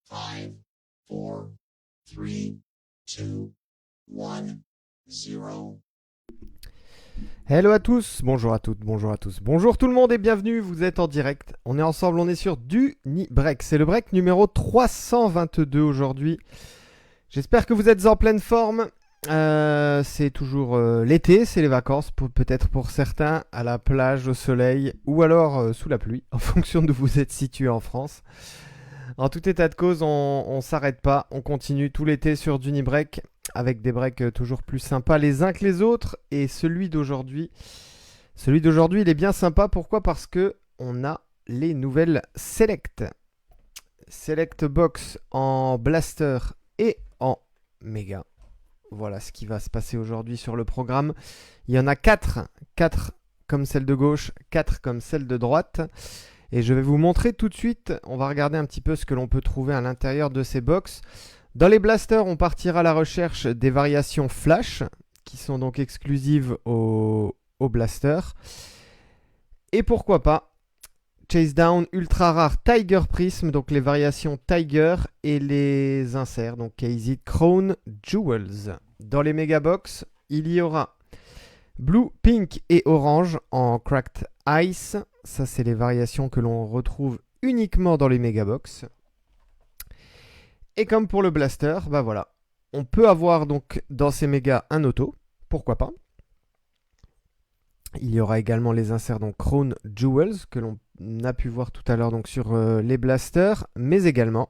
Five, four, three, two, one, zero. Hello à tous, bonjour à toutes, bonjour à tous, bonjour tout le monde et bienvenue, vous êtes en direct, on est ensemble, on est sur Dunibreak, c'est le break numéro 322 aujourd'hui. J'espère que vous êtes en pleine forme, c'est toujours l'été, c'est les vacances, peut-être pour certains, à la plage, au soleil ou alors sous la pluie, en fonction d'où vous êtes situé en France. En tout état de cause, on s'arrête pas, on continue tout l'été sur Dunibreak avec des breaks toujours plus sympas les uns que les autres. Et celui d'aujourd'hui, il est bien sympa. Pourquoi ? Parce que on a les nouvelles Select Box en Blaster et en Mega. Voilà ce qui va se passer aujourd'hui sur le programme. Il y en a 4 comme celle de gauche, 4 comme celle de droite. Et je vais vous montrer tout de suite, on va regarder un petit peu ce que l'on peut trouver à l'intérieur de ces box. Dans les blasters, on partira à la recherche des variations flash, qui sont donc exclusives au blaster. Et pourquoi pas, Chase Down ultra rare Tiger Prism, donc les variations Tiger et les inserts, donc KZ Crown Jewels. Dans les Mega Box, il y aura Blue, Pink et Orange en Cracked Ice. Ça, c'est les variations que l'on retrouve uniquement dans les Megabox. Et comme pour le Blaster, bah voilà. On peut avoir donc dans ces mégas un auto. Pourquoi pas. Il y aura également les inserts donc Crown Jewels que l'on a pu voir tout à l'heure donc sur les Blasters. Mais également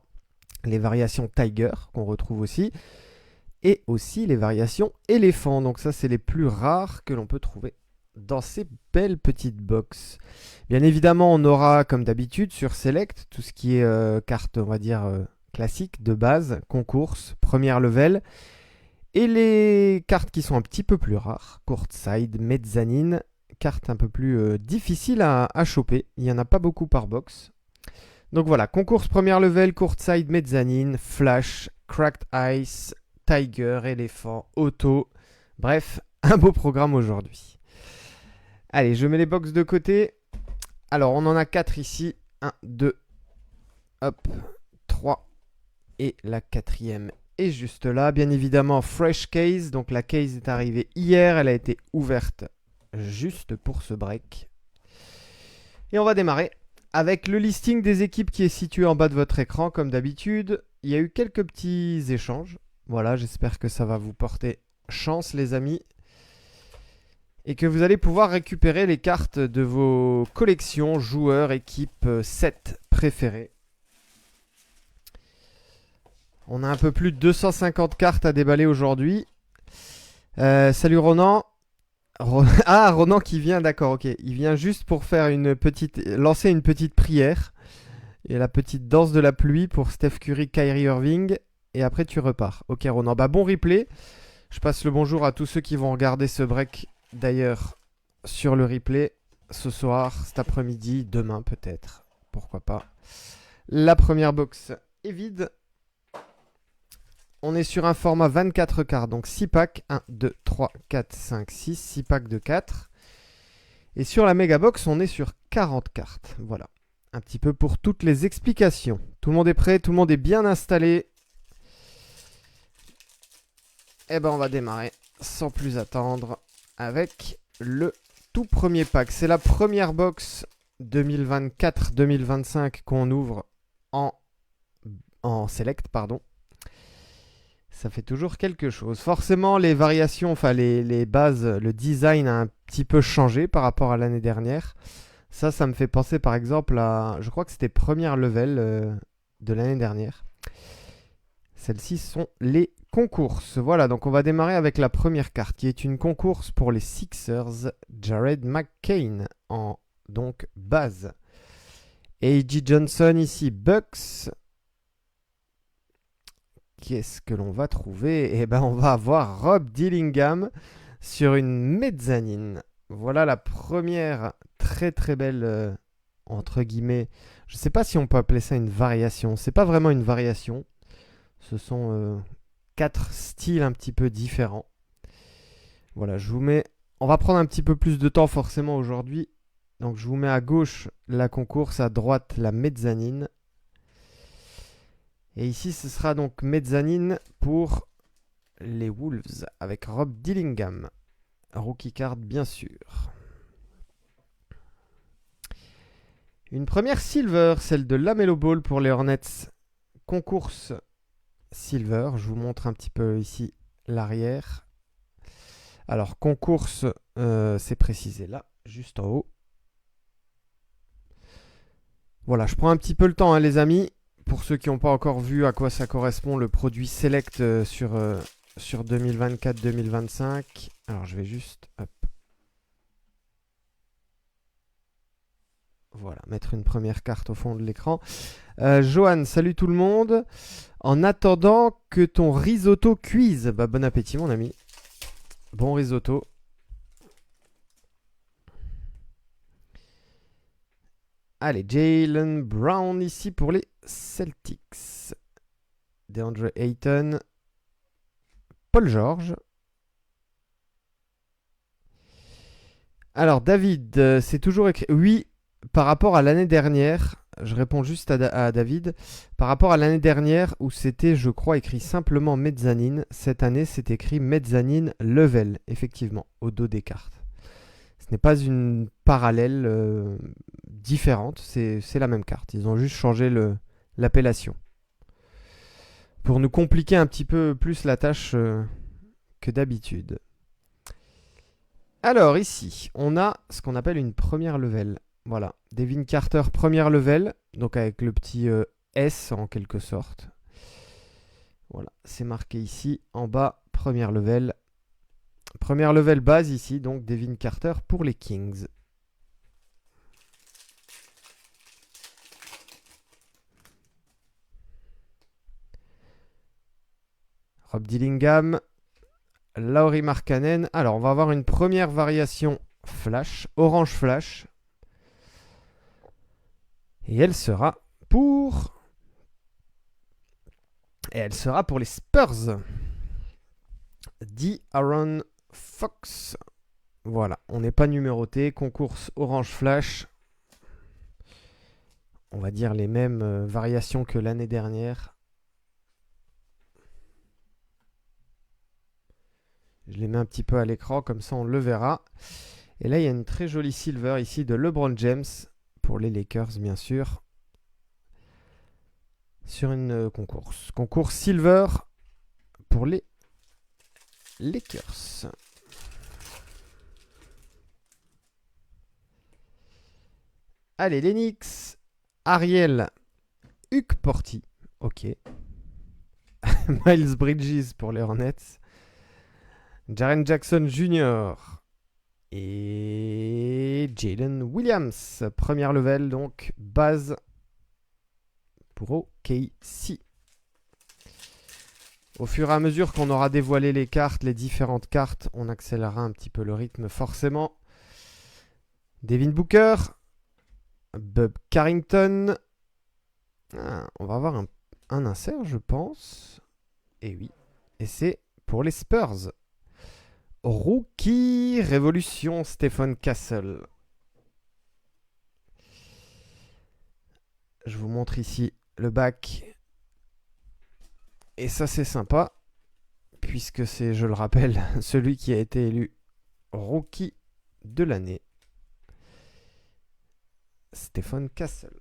les variations Tiger qu'on retrouve aussi. Et aussi les variations éléphants. Donc ça, c'est les plus rares que l'on peut trouver dans ces belles petites box. Bien évidemment, on aura, comme d'habitude, sur Select, tout ce qui est carte, on va dire, classique, de base, concours, première level. Et les cartes qui sont un petit peu plus rares, Courtside, Mezzanine, cartes un peu plus difficiles à choper. Il n'y en a pas beaucoup par box. Donc voilà, concours, première level, Courtside, Mezzanine, Flash, Cracked Ice, Tiger, éléphant, auto. Bref, un beau programme aujourd'hui. Allez, je mets les box de côté. Alors, on en a 4 ici. 1, 2, hop, 3. Et la quatrième est juste là. Bien évidemment, fresh case. Donc, la case est arrivée hier. Elle a été ouverte juste pour ce break. Et on va démarrer avec le listing des équipes qui est situé en bas de votre écran. Comme d'habitude, il y a eu quelques petits échanges. Voilà, j'espère que ça va vous porter chance, les amis. Et que vous allez pouvoir récupérer les cartes de vos collections, joueurs, équipes, sets préférés. On a un peu plus de 250 cartes à déballer aujourd'hui. Salut Ronan. Ronan qui vient, d'accord, ok. Il vient juste pour faire lancer une petite prière. Et la petite danse de la pluie pour Steph Curry, Kyrie Irving. Et après tu repars. Ok Ronan, bah bon replay. Je passe le bonjour à tous ceux qui vont regarder ce break. D'ailleurs, sur le replay, ce soir, cet après-midi, demain peut-être, pourquoi pas. La première box est vide. On est sur un format 24 cartes, donc 6 packs. 1, 2, 3, 4, 5, 6. 6 packs de 4. Et sur la Megabox, on est sur 40 cartes. Voilà. Un petit peu pour toutes les explications. Tout le monde est prêt, tout le monde est bien installé. Eh ben, on va démarrer sans plus attendre avec le tout premier pack. C'est la première box 2024-2025 qu'on ouvre en select, pardon. Ça fait toujours quelque chose. Forcément, les variations, enfin les bases, le design a un petit peu changé par rapport à l'année dernière. Ça me fait penser par exemple à, je crois que c'était première level de l'année dernière. Celles-ci sont les concours. Voilà, donc on va démarrer avec la première carte qui est une concours pour les Sixers, Jared McCain en donc base. A.J. Johnson ici, Bucks. Qu'est-ce que l'on va trouver? Eh ben, on va avoir Rob Dillingham sur une mezzanine. Voilà la première très très belle, entre guillemets. Je ne sais pas si on peut appeler ça une variation. C'est pas vraiment une variation. Ce sont 4 styles un petit peu différents. Voilà, je vous mets... On va prendre un petit peu plus de temps forcément aujourd'hui. Donc je vous mets à gauche la concours, à droite la mezzanine. Et ici, ce sera donc mezzanine pour les Wolves avec Rob Dillingham. Rookie card, bien sûr. Une première silver, celle de Lamelo Ball pour les Hornets. Concours silver. Je vous montre un petit peu ici l'arrière. Alors, concours, c'est précisé là, juste en haut. Voilà, je prends un petit peu le temps, hein, les amis. Pour ceux qui n'ont pas encore vu à quoi ça correspond, le produit Select sur 2024-2025. Alors, je vais juste... Hop. Voilà, mettre une première carte au fond de l'écran. Johan, salut tout le monde. En attendant que ton risotto cuise. Bah, bon appétit, mon ami. Bon risotto. Allez, Jaylen Brown ici pour les Celtics. DeAndre Ayton. Paul George. Alors, David, c'est toujours écrit... Oui, par rapport à l'année dernière, je réponds juste à David. Par rapport à l'année dernière où c'était, je crois, écrit simplement mezzanine, cette année, c'est écrit mezzanine level, effectivement, au dos des cartes. Ce n'est pas une parallèle différente, c'est la même carte. Ils ont juste changé l'appellation. Pour nous compliquer un petit peu plus la tâche que d'habitude. Alors ici, on a ce qu'on appelle une première level. Voilà, Devin Carter première level, donc avec le petit S en quelque sorte. Voilà, c'est marqué ici en bas, première level. Première level base ici, donc Devin Carter pour les Kings. Rob Dillingham, Lauri Markkanen. Alors, on va avoir une première variation flash, orange flash. Et elle sera pour... les Spurs. Aaron Fox. Voilà, on n'est pas numéroté. Concours orange flash. On va dire les mêmes variations que l'année dernière. Je les mets un petit peu à l'écran, comme ça on le verra. Et là, il y a une très jolie silver ici de LeBron James, pour les Lakers bien sûr, sur une concours. Concours silver pour les Lakers. Allez, les Knicks. Ariel Hukporti. Ok. Miles Bridges pour les Hornets. Jaren Jackson Jr. Et Jalen Williams. Première level, donc base pour OKC. Au fur et à mesure qu'on aura dévoilé les cartes, les différentes cartes, on accélérera un petit peu le rythme forcément. Devin Booker. Bob Carrington. On va avoir un insert, je pense. Et oui, Et c'est pour les Spurs. Rookie Révolution, Stephen Castle. Je vous montre ici le bac. Et ça, c'est sympa, puisque c'est, je le rappelle, celui qui a été élu Rookie de l'année. Stephen Castle.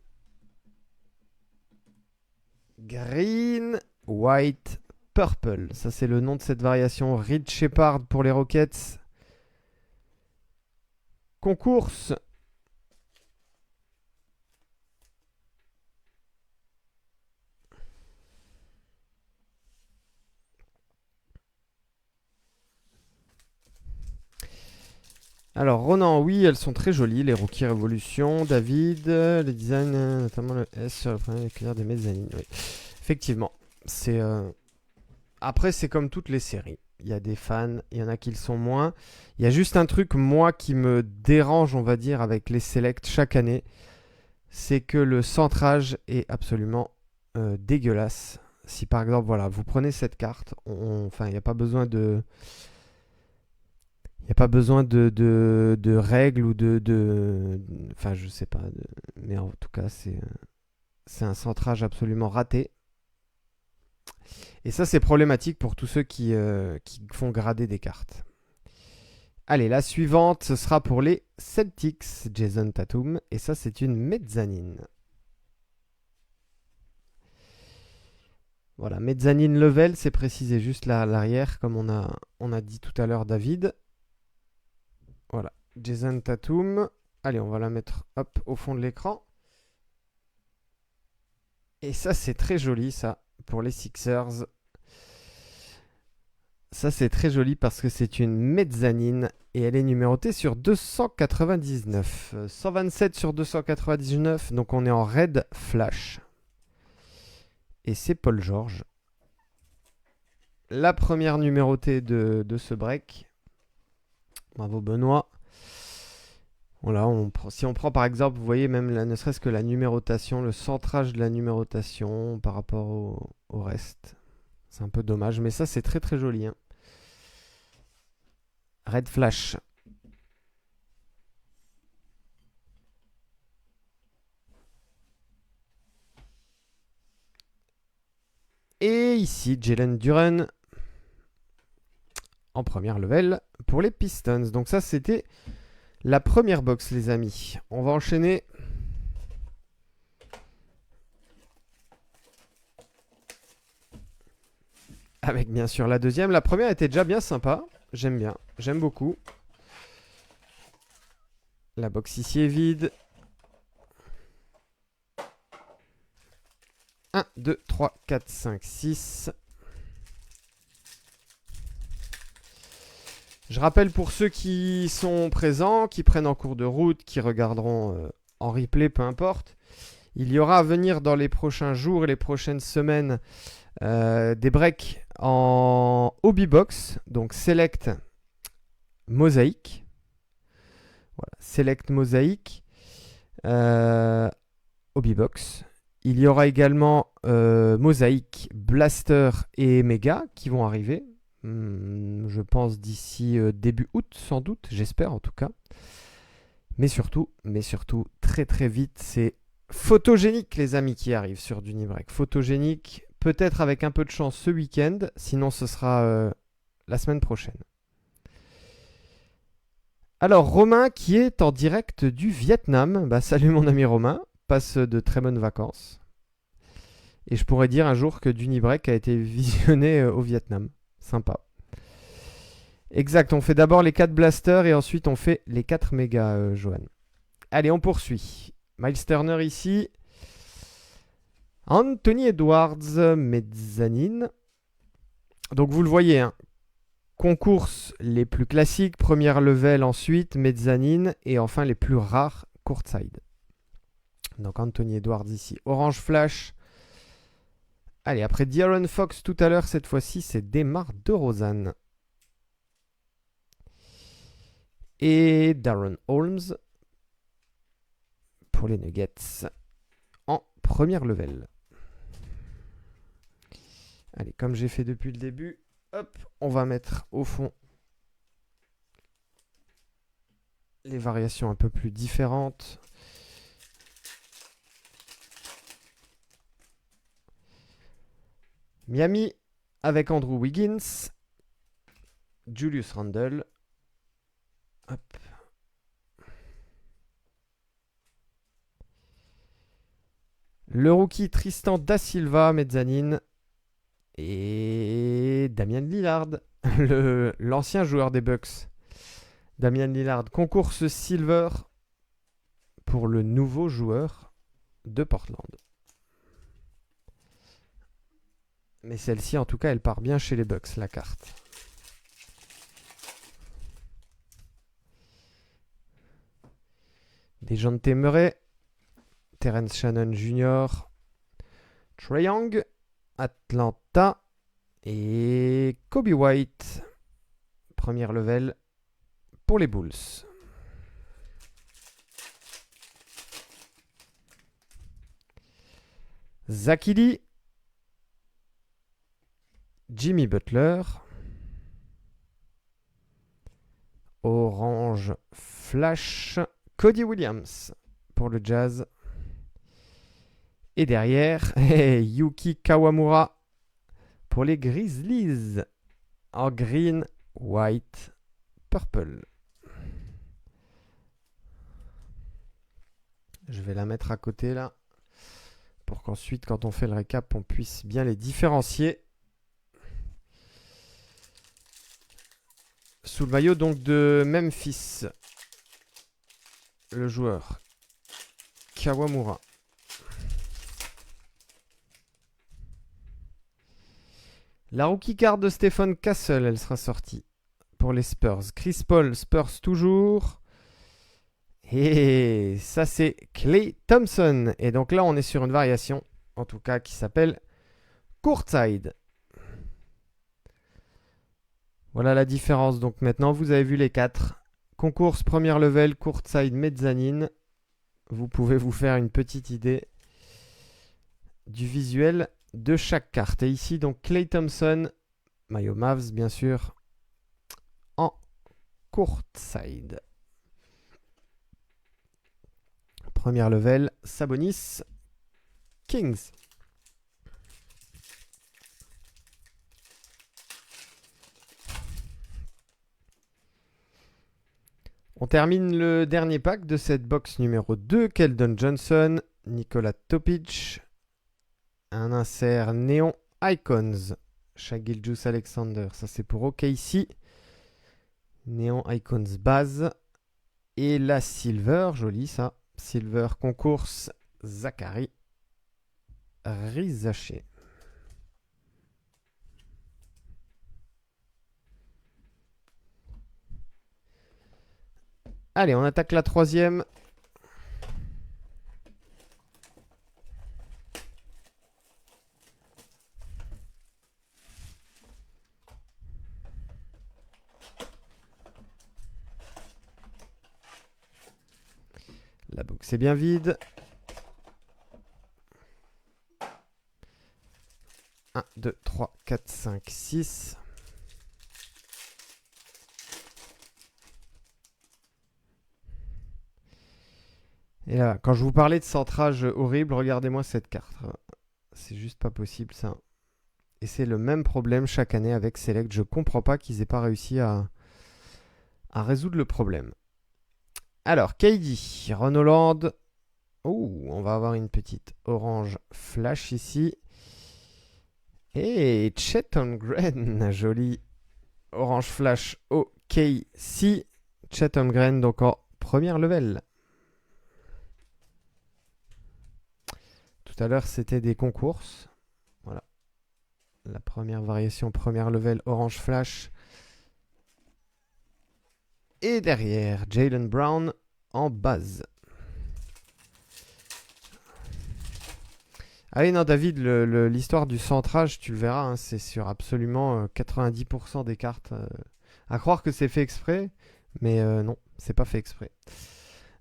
Green, White, Purple. Ça, c'est le nom de cette variation. Reed Shepard pour les Rockets. Concours. Alors, Ronan, oui, elles sont très jolies, les Rookie Révolution. David, les designs, notamment le S sur le premier cuillère des mezzanines. Oui. Effectivement, c'est... Après, c'est comme toutes les séries. Il y a des fans, il y en a qui le sont moins. Il y a juste un truc, moi, qui me dérange, on va dire, avec les selects chaque année. C'est que le centrage est absolument dégueulasse. Si par exemple, voilà, vous prenez cette carte, enfin, il n'y a pas besoin de... Il n'y a pas besoin de règles ou enfin, je sais pas. Mais en tout cas, c'est un centrage absolument raté. Et ça, c'est problématique pour tous ceux qui font grader des cartes. Allez, la suivante, ce sera pour les Celtics, Jason Tatum. Et ça, c'est une mezzanine. Voilà, mezzanine level, c'est précisé juste l'arrière, comme on a dit tout à l'heure, David. Voilà, Jason Tatum. Allez, on va la mettre hop, au fond de l'écran. Et ça, c'est très joli, ça, pour les Sixers. Ça, c'est très joli parce que c'est une mezzanine et elle est numérotée sur 299. 127 sur 299, donc on est en red flash. Et c'est Paul George. La première numérotée de ce break. Bravo Benoît. Voilà, si on prend par exemple, vous voyez même ne serait-ce que la numérotation, le centrage de la numérotation par rapport au reste. C'est un peu dommage, mais ça c'est très très joli. Hein. Red Flash. Et ici, Jalen Duren en première level pour les Pistons. Donc ça c'était la première box les amis. On va enchaîner. Avec bien sûr la deuxième. La première était déjà bien sympa. J'aime bien. J'aime beaucoup. La box ici est vide. 1, 2, 3, 4, 5, 6. Je rappelle pour ceux qui sont présents, qui prennent en cours de route, qui regarderont en replay, peu importe. Il y aura à venir dans les prochains jours et les prochaines semaines des breaks en hobby box, donc Select Mosaïque. Voilà, Select Mosaïque, hobby box. Il y aura également Mosaïque, Blaster et Mega qui vont arriver. Je pense d'ici début août, sans doute, j'espère en tout cas. Mais surtout, très très vite, c'est Photogénique, les amis, qui arrivent sur Dunibreak. Photogénique, peut-être avec un peu de chance ce week-end, sinon ce sera la semaine prochaine. Alors, Romain qui est en direct du Vietnam. Bah, salut mon ami Romain, passe de très bonnes vacances. Et je pourrais dire un jour que Dunibreak a été visionné au Vietnam. Sympa. Exact, on fait d'abord les 4 blasters et ensuite on fait les 4 mégas, Johan. Allez, on poursuit. Miles Turner ici. Anthony Edwards, mezzanine. Donc vous le voyez, hein. Concours les plus classiques, première level ensuite, mezzanine et enfin les plus rares, courtside. Donc Anthony Edwards ici, orange flash. Allez, après De'Aaron Fox tout à l'heure, cette fois-ci c'est DeMar DeRozan. Et Darren Holmes pour les Nuggets en première level. Allez, comme j'ai fait depuis le début, Hop, on va mettre au fond les variations un peu plus différentes. Miami avec Andrew Wiggins, Julius Randle. Hop. Le rookie Tristan Da Silva, mezzanine. Et Damian Lillard, l'ancien joueur des Bucks. Damian Lillard, concours silver pour le nouveau joueur de Portland. Mais celle-ci, en tout cas, elle part bien chez les Bucks, la carte. Dejounte Murray, Terrence Shannon Jr., Trae Young, Atlanta et Kobe White. Première level pour les Bulls. Zach Edey, Jimmy Butler, Orange Flash, Cody Williams pour le Jazz. Et derrière, Yuki Kawamura pour les Grizzlies en green, white, purple. Je vais la mettre à côté là pour qu'ensuite, quand on fait le récap, on puisse bien les différencier. Sous le maillot donc de Memphis, le joueur Kawamura. La rookie card de Stephen Castle, elle sera sortie pour les Spurs. Chris Paul, Spurs toujours. Et ça, c'est Klay Thompson. Et donc là, on est sur une variation, en tout cas, qui s'appelle Courtside. Voilà la différence. Donc maintenant, vous avez vu les 4. Concours première level, Courtside, mezzanine. Vous pouvez vous faire une petite idée du visuel de chaque carte. Et ici, donc, Klay Thompson, maillot Mavs, bien sûr, en Courtside. Première level, Sabonis, Kings. On termine le dernier pack de cette box numéro 2. Keldon Johnson, Nikola Topic, un insert néon Icons. Shai Gilgeous-Alexander, ça c'est pour OKC. Néon Icons base. Et la Silver, joli ça. Silver concours, Zachary Rizaché. Allez, on attaque la troisième. La box est bien vide. 1, 2, 3, 4, 5, 6. Et là, quand je vous parlais de centrage horrible, regardez-moi cette carte. C'est juste pas possible ça. Et c'est le même problème chaque année avec Select. Je comprends pas qu'ils aient pas réussi à résoudre le problème. Alors, KD, Ron Holland. Oh, on va avoir une petite orange flash ici. Et Chet Holmgren, joli orange flash OKC. Chet Holmgren, donc en première level. Tout à l'heure, c'était des concours. Voilà. La première variation, première level, orange flash. Et derrière, Jaylen Brown en base. Ah oui, non, David, l'histoire du centrage, tu le verras, hein, c'est sur absolument 90% des cartes. À croire que c'est fait exprès, mais non, c'est pas fait exprès.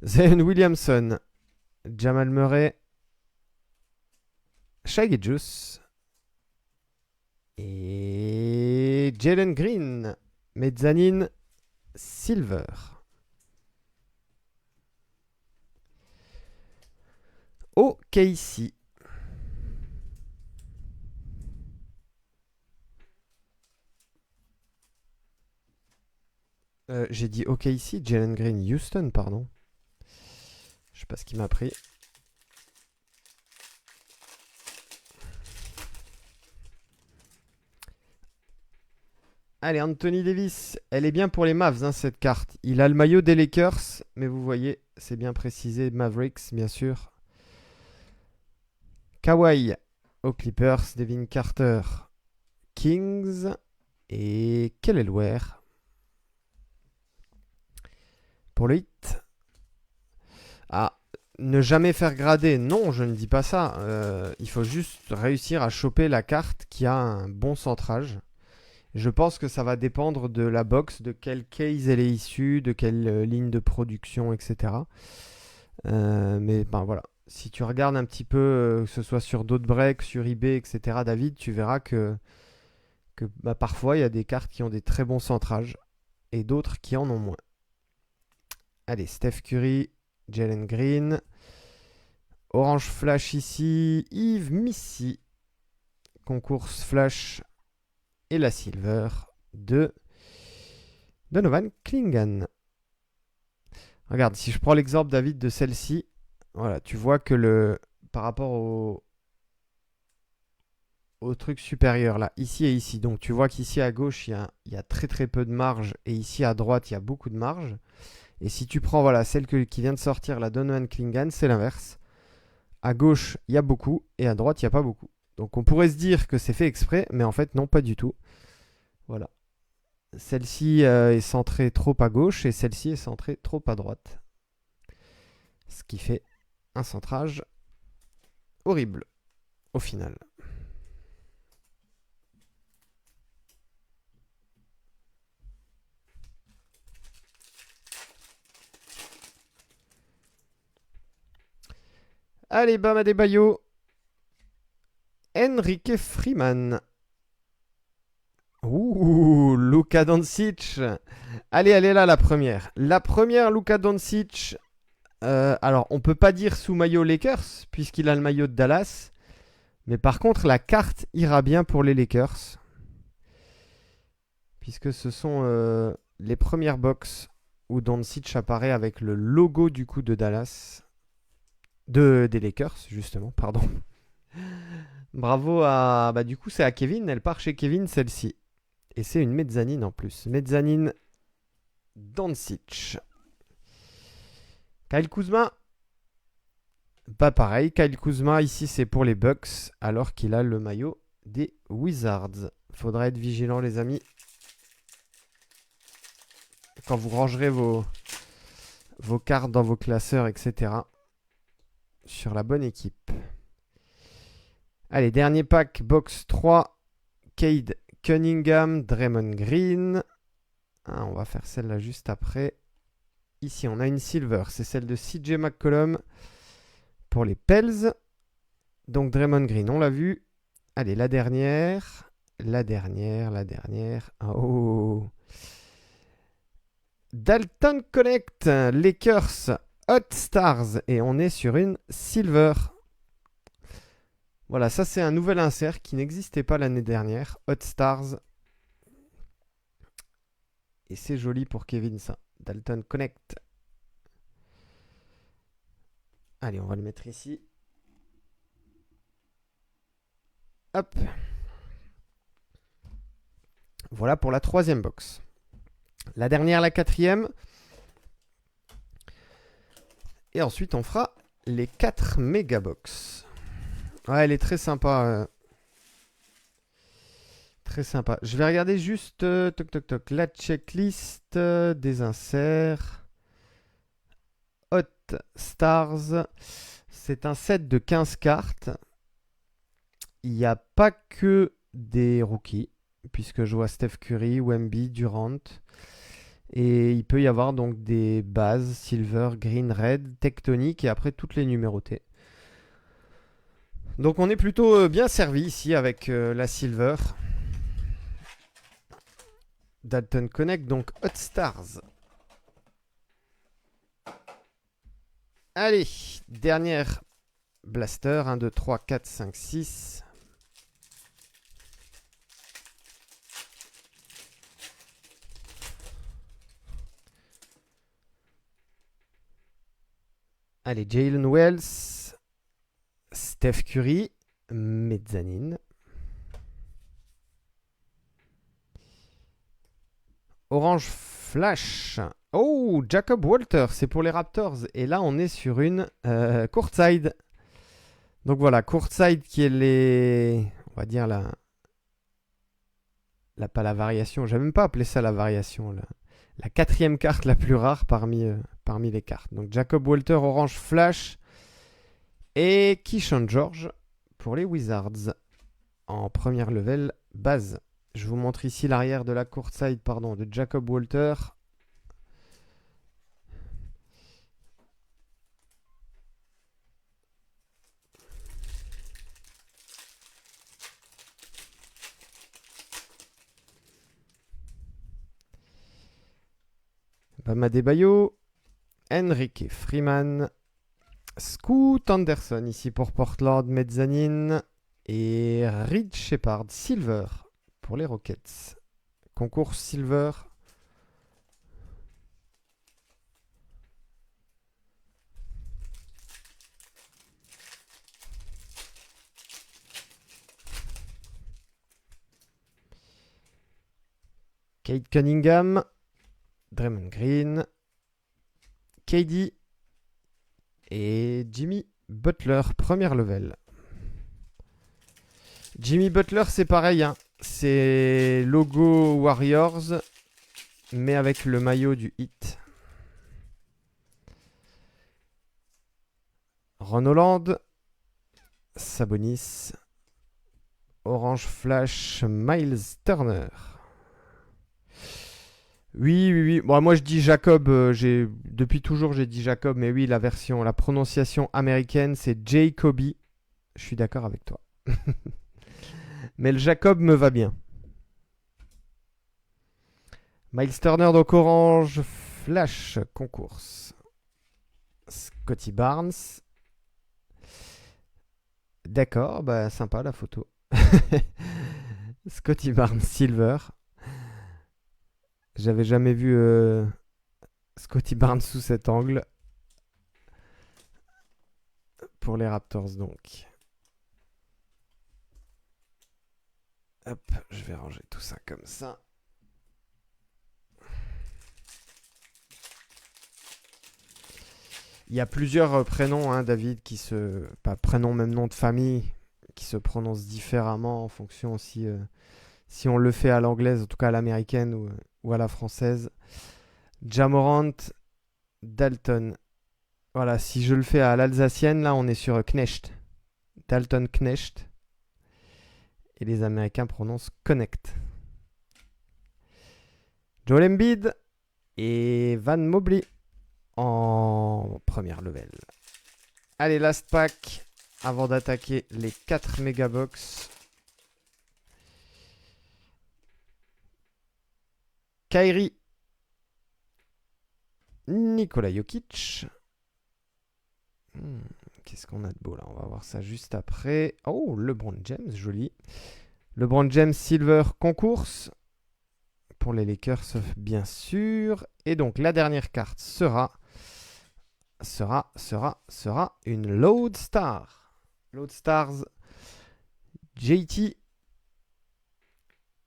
Zion Williamson, Jamal Murray, Shai Gilgeous Et Jalen Green, mezzanine silver. OKC. J'ai dit OKC, Jalen Green, Houston, pardon. Je sais pas ce qui m'a pris. Allez, Anthony Davis, elle est bien pour les Mavs, hein, cette carte. Il a le maillot des Lakers, mais vous voyez, c'est bien précisé, Mavericks, bien sûr. Kawhi aux Clippers, Devin Carter, Kings et Kelelware pour le hit. Ah, ne jamais faire grader, non, je ne dis pas ça. Il faut juste réussir à choper la carte qui a un bon centrage. Je pense que ça va dépendre de la box, de quelle case elle est issue, de quelle ligne de production, etc. Mais ben voilà, si tu regardes un petit peu, que ce soit sur d'autres breaks, sur eBay, etc., David, tu verras que bah, parfois il y a des cartes qui ont des très bons centrages et d'autres qui en ont moins. Allez, Steph Curry, Jalen Green, Orange Flash ici, Yves Missy, concours Flash et la Silver de Donovan Clingan. Regarde, si je prends l'exemple, David, de celle-ci, voilà, tu vois que par rapport au truc supérieur, là, ici et ici, donc tu vois qu'ici à gauche, il y a très très peu de marge, et ici à droite, il y a beaucoup de marge. Et si tu prends voilà, celle qui vient de sortir, la Donovan Clingan, c'est l'inverse. À gauche, il y a beaucoup, et à droite, il n'y a pas beaucoup. Donc on pourrait se dire que c'est fait exprès, mais en fait, non, pas du tout. Voilà. Celle-ci est centrée trop à gauche et celle-ci est centrée trop à droite. Ce qui fait un centrage horrible au final. Allez, Bam Adebayo. Enrique Freeman. Ouh, Luka Doncic. Allez, elle est là la première. La première Luka Doncic. Alors, on peut pas dire sous maillot Lakers, puisqu'il a le maillot de Dallas. Mais par contre, la carte ira bien pour les Lakers. Puisque ce sont les premières box où Doncic apparaît avec le logo du coup de Dallas. Des Lakers, justement, pardon. Bravo à... Bah, du coup, c'est à Kevin. Elle part chez Kevin, celle-ci. Et c'est une mezzanine en plus. Mezzanine Doncic. Kyle Kuzma. Pas pareil. Kyle Kuzma, ici, c'est pour les Bucks, alors qu'il a le maillot des Wizards. Faudra être vigilant, les amis. Quand vous rangerez vos cartes dans vos classeurs, etc. Sur la bonne équipe. Allez, dernier pack, box 3. Cade Cunningham, Draymond Green. Ah, on va faire celle-là juste après. Ici, on a une silver. C'est celle de CJ McCollum pour les Pels. Donc, Draymond Green, on l'a vu. Allez, la dernière. La dernière. Oh. Dalton Connect, Lakers, Hot Stars. Et on est sur une silver. Voilà, ça c'est un nouvel insert qui n'existait pas l'année dernière. Hot Stars. Et c'est joli pour Kevin ça. Dalton Connect. Allez, on va le mettre ici. Hop. Voilà pour la troisième box. La dernière, la quatrième. Et ensuite, on fera les 4 mégabox. Ouais, elle est très sympa. Très sympa. Je vais regarder juste toc, la checklist des inserts. Hot Stars. C'est un set de 15 cartes. Il n'y a pas que des rookies, puisque je vois Steph Curry, Wemby, Durant. Et il peut y avoir donc des bases, Silver, Green, Red, Tectonic et après toutes les numérotées. Donc on est plutôt bien servi ici avec la Silver. Dalton Connect, donc Hot Stars. Allez, dernière blaster. 1, 2, 3, 4, 5, 6. Allez, Jalen Wells, Steph Curry, Mezzanine. Orange Flash. Oh, Jacob Walter, c'est pour les Raptors. Et là, on est sur une courtside. Donc voilà, courtside qui est les... On va dire pas la variation. J'aime même pas appeler ça la variation. La quatrième carte la plus rare parmi les cartes. Donc Jacob Walter, Orange Flash. Et Keyshawn George pour les Wizards. En première level base. Je vous montre ici l'arrière de la courtside, de Jacob Walter. Bam Adebayo, Enrique Freeman, Scoot Anderson ici pour Portland, Mezzanine et Reed Shepard Silver pour les Rockets. Concours Silver. Kate Cunningham, Draymond Green, KD et Jimmy Butler, première level. Jimmy Butler, c'est pareil, hein. C'est logo Warriors, mais avec le maillot du Heat. Ron Holland, Sabonis, Orange Flash, Miles Turner. Oui. Bon, moi je dis Jacob, depuis toujours j'ai dit Jacob, mais oui, la prononciation américaine c'est Jacoby. Je suis d'accord avec toi. Mais le Jacob me va bien. Miles Turner, donc Orange Flash, concours. Scotty Barnes. D'accord, bah sympa la photo. Scotty Barnes Silver. J'avais jamais vu Scotty Barnes sous cet angle. Pour les Raptors donc. Hop, je vais ranger tout ça comme ça. Il y a plusieurs prénoms, hein, David, pas prénom, même nom de famille, qui se prononcent différemment en fonction aussi si on le fait à l'anglaise, en tout cas à l'américaine ou à la française. Jamorant, Dalton. Voilà, si je le fais à l'alsacienne, là on est sur Knecht. Dalton Knecht. Et les Américains prononcent Connect. Joel Embiid et Van Mobley en première level. Allez, last pack avant d'attaquer les 4 mégabox. Kyrie, Nikola Jokic. Qu'est-ce qu'on a de beau là? On va voir ça juste après. Oh, LeBron James, joli. LeBron James Silver concours pour les Lakers, bien sûr. Et donc la dernière carte sera une Load Star. Load Stars JT.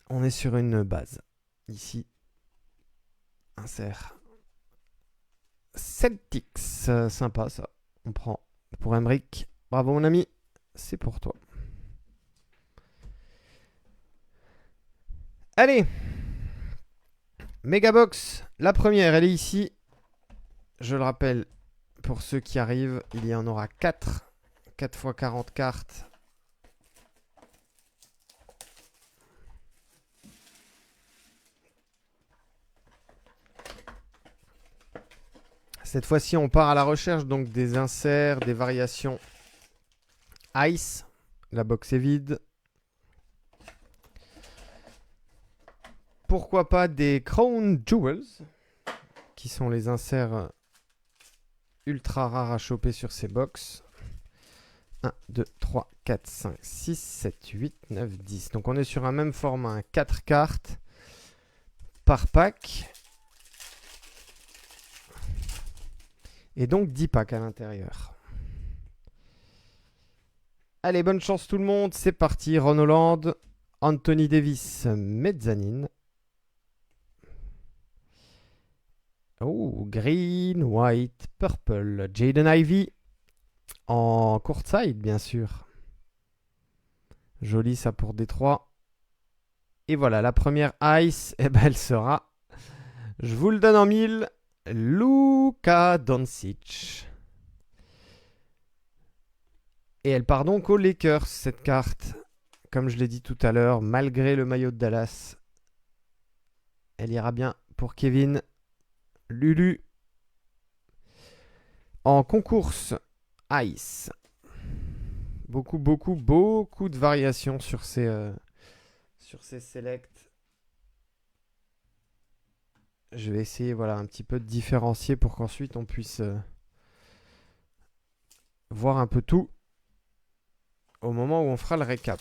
On est sur une base. Ici, insert Celtics. Sympa ça. On prend pour Emric. Bravo mon ami. C'est pour toi. Allez. Megabox. La première, elle est ici. Je le rappelle, pour ceux qui arrivent, il y en aura 4. 4 x 40 cartes. Cette fois-ci, on part à la recherche donc des inserts, des variations Ice. La box est vide. pourquoi pas des Crown Jewels, qui sont les inserts ultra rares à choper sur ces box. 1, 2, 3, 4, 5, 6, 7, 8, 9, 10. Donc on est sur un même format, 4 cartes par pack. Et donc 10 packs à l'intérieur. Allez, bonne chance tout le monde, c'est parti. Ron Holland, Anthony Davis, mezzanine. Oh, green, white, purple. Jaden Ivey en courtside, bien sûr. Joli ça pour Détroit. Et voilà, la première ice, eh ben, elle sera, je vous le donne en 1000, Luka Doncic. Et elle part donc aux Lakers, cette carte. Comme je l'ai dit tout à l'heure, malgré le maillot de Dallas, elle ira bien pour Kevin. Lulu. En concours Ice. Beaucoup de variations sur ces selects. Je vais essayer voilà, un petit peu de différencier pour qu'ensuite on puisse voir un peu tout au moment où on fera le récap.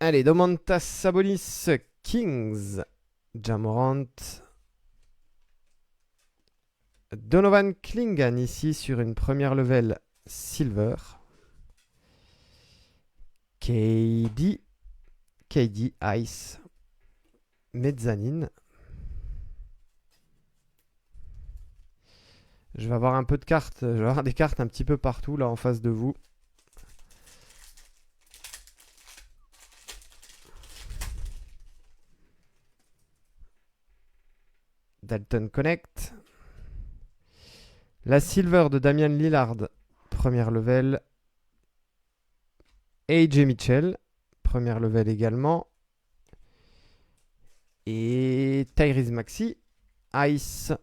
Allez, Domantas Sabonis, Kings, Ja Morant, Donovan Clingan ici sur une première level silver. KD Ice, mezzanine. Je vais avoir un peu de cartes, je vais avoir des cartes un petit peu partout là en face de vous. Dalton Connect. La silver de Damian Lillard, première level. AJ Mitchell, première level également. Et Tyrese Maxey, Ice,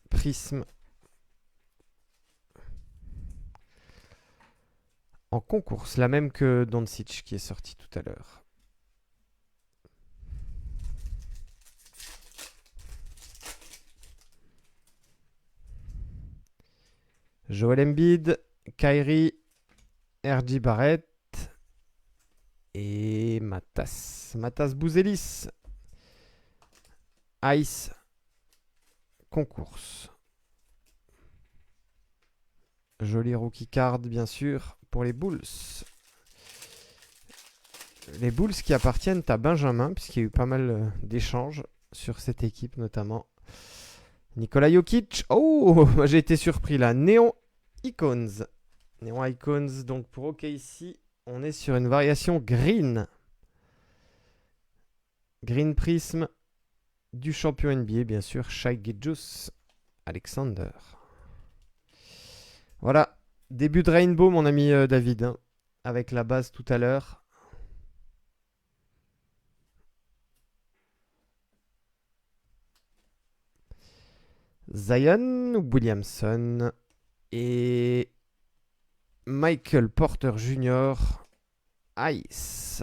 Prism. En concours, la même que Doncic qui est sorti tout à l'heure. Joel Embiid, Kyrie, RJ Barrett et Matas Bouzelis. Ice, concours. Joli rookie card bien sûr pour les Bulls. Les Bulls qui appartiennent à Benjamin puisqu'il y a eu pas mal d'échanges sur cette équipe notamment. Nikola Jokic. Oh, j'ai été surpris là. Neon Icons. Neon Icons, donc pour OKC, on est sur une variation green. Green Prism du champion NBA, bien sûr, Shai Gilgeous Alexander. Voilà, début de Rainbow, mon ami David, hein, avec la base tout à l'heure. Zion Williamson et Michael Porter Jr. Ice.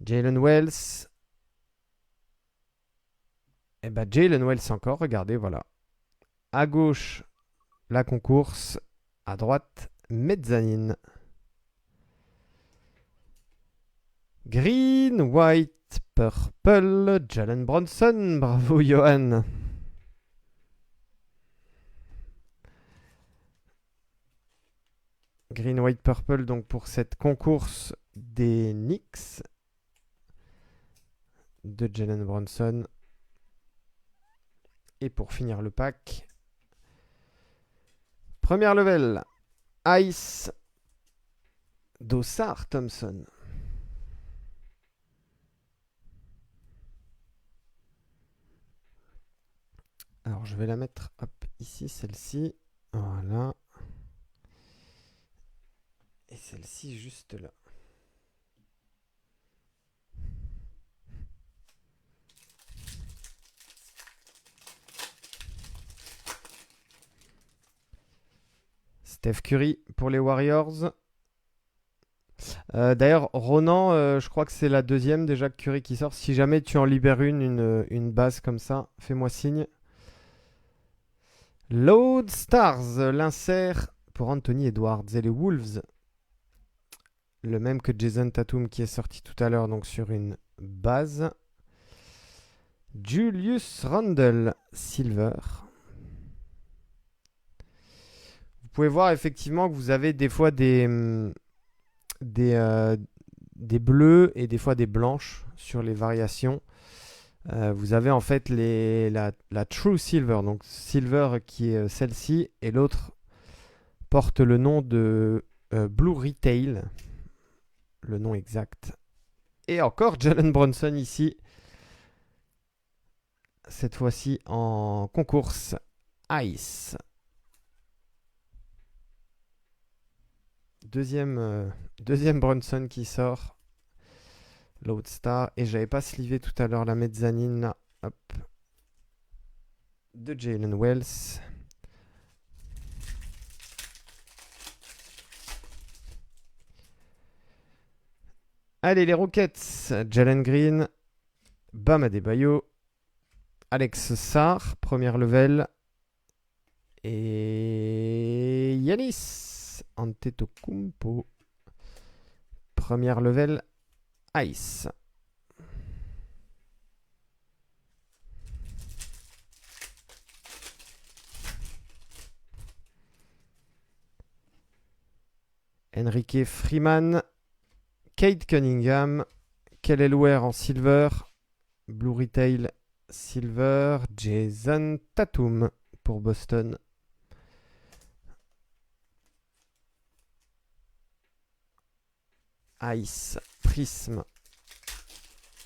Jalen Wells. Et bah Jalen Wells encore, regardez, voilà. À gauche, la concourse. À droite, mezzanine. Green, white, purple, Jalen Bronson. Bravo, Johan. Green, white, purple, donc pour cette concourse des Knicks de Jalen Bronson. Et pour finir le pack, première level, Ice, Dossard Thompson. Alors je vais la mettre hop, ici, celle-ci. Voilà. Et celle-ci juste là. Steph Curry pour les Warriors. D'ailleurs, Ronan, je crois que c'est la deuxième déjà que Curry qui sort. Si jamais tu en libères une base comme ça, fais-moi signe. Load Stars, l'insert pour Anthony Edwards et les Wolves. Le même que Jason Tatum qui est sorti tout à l'heure, donc sur une base. Julius Randle, Silver. Vous pouvez voir effectivement que vous avez des fois des bleus et des fois des blanches sur les variations. Vous avez en fait la True Silver, donc Silver qui est celle-ci, et l'autre porte le nom de Blue Retail, le nom exact. Et encore Jalen Brunson ici, cette fois-ci en concours Ice. Deuxième Brunson qui sort. Loadstar. Et j'avais pas slivé tout à l'heure la mezzanine là. Hop. De Jalen Wells. Allez, les Rockets. Jalen Green. Bam Adebayo. Alex Sarr, première level. Et Yanis Antetokounmpo. Première level. Ice. Enrique Freeman. Cade Cunningham. Kelly Ware en silver. Blue Retail silver. Jason Tatum pour Boston. Ice Prism.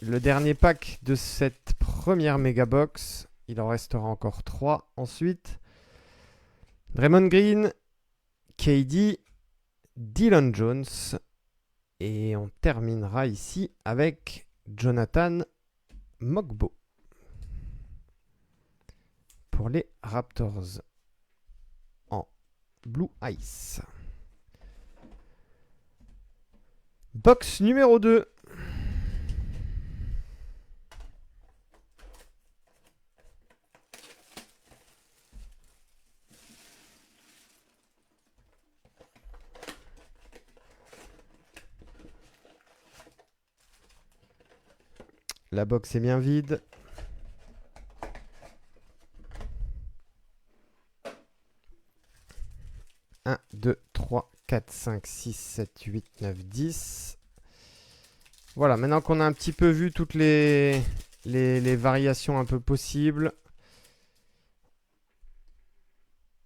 Le dernier pack de cette première méga box. Il en restera encore 3 ensuite. Draymond Green, KD, Dylan Jones. Et on terminera ici avec Jonathan Mogbo pour les Raptors en Blue Ice. Box numéro 2. La box est bien vide. Un, 2, 3, 4, 5, 6, 7, 8, 9, 10. Voilà, maintenant qu'on a un petit peu vu toutes les variations un peu possibles,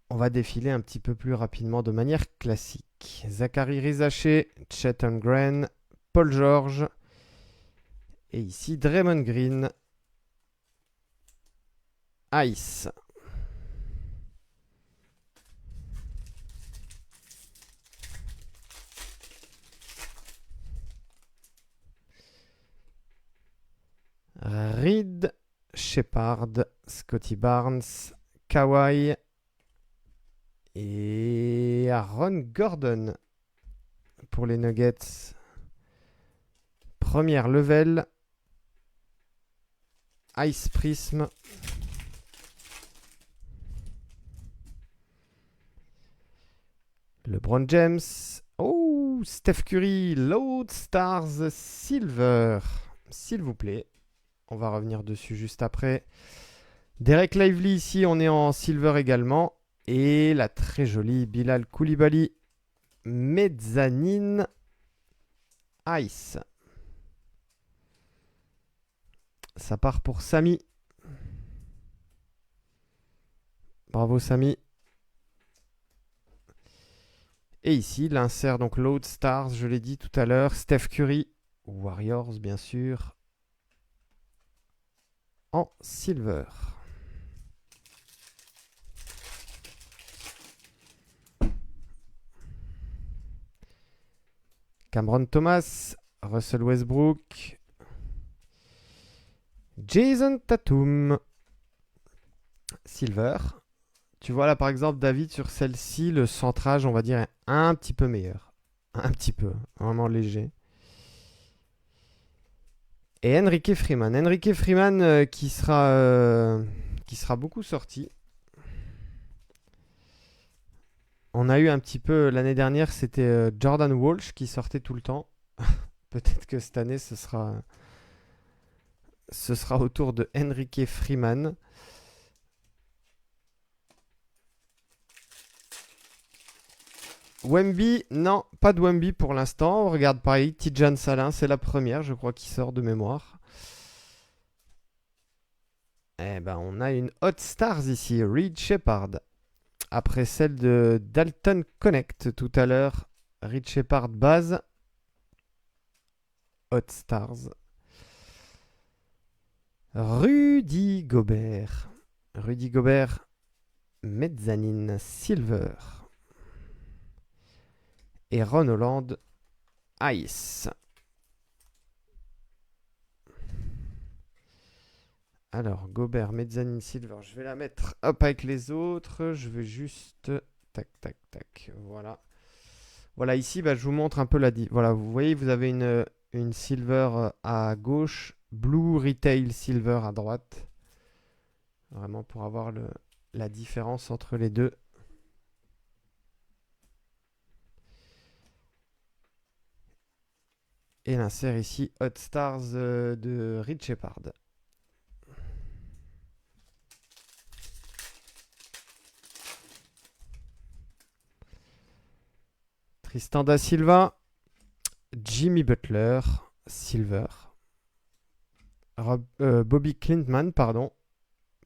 on va défiler un petit peu plus rapidement de manière classique. Zachary Rizaché, Chet Holmgren, Paul George. Et ici, Draymond Green. Ice. Reed, Shepard, Scotty Barnes, Kawhi et Aaron Gordon pour les Nuggets. Première level. Ice Prism. LeBron James. Oh, Steph Curry. Load Stars Silver. S'il vous plaît. On va revenir dessus juste après. Derek Lively ici, on est en silver également. Et la très jolie Bilal Koulibaly. Mezzanine Ice. Ça part pour Samy. Bravo Samy. Et ici, l'insert donc Load Stars, je l'ai dit tout à l'heure. Steph Curry, Warriors bien sûr. En silver. Cameron Thomas, Russell Westbrook, Jason Tatum, silver. Tu vois là par exemple David sur celle-ci, le centrage on va dire est un petit peu meilleur. Un petit peu, vraiment léger. Et Enrique Freeman. Enrique Freeman qui sera beaucoup sorti. On a eu un petit peu l'année dernière, c'était Jordan Walsh qui sortait tout le temps. Peut-être que cette année ce sera au tour de Enrique Freeman. Wemby, non, pas de Wemby pour l'instant. On regarde pareil, Tidjane Salin, c'est la première, je crois, qui sort de mémoire. Eh ben, on a une Hot Stars ici, Reed Shepard. Après celle de Dalton Connect tout à l'heure, Reed Shepard base. Hot Stars. Rudy Gobert. Rudy Gobert, Mezzanine Silver. Et Ron Holland, Ice. Alors, Gobert, Mezzanine Silver, je vais la mettre hop avec les autres. Je vais juste... Tac, tac, tac. Voilà. Voilà, ici, bah, je vous montre un peu la... Voilà, vous voyez, vous avez une Silver à gauche, Blue Retail Silver à droite. Vraiment pour avoir la différence entre les deux. Et l'insert ici, Hot Stars de Reed Shepard. Tristan da Silva, Jimmy Butler, Silver. Bobby Clintman, pardon,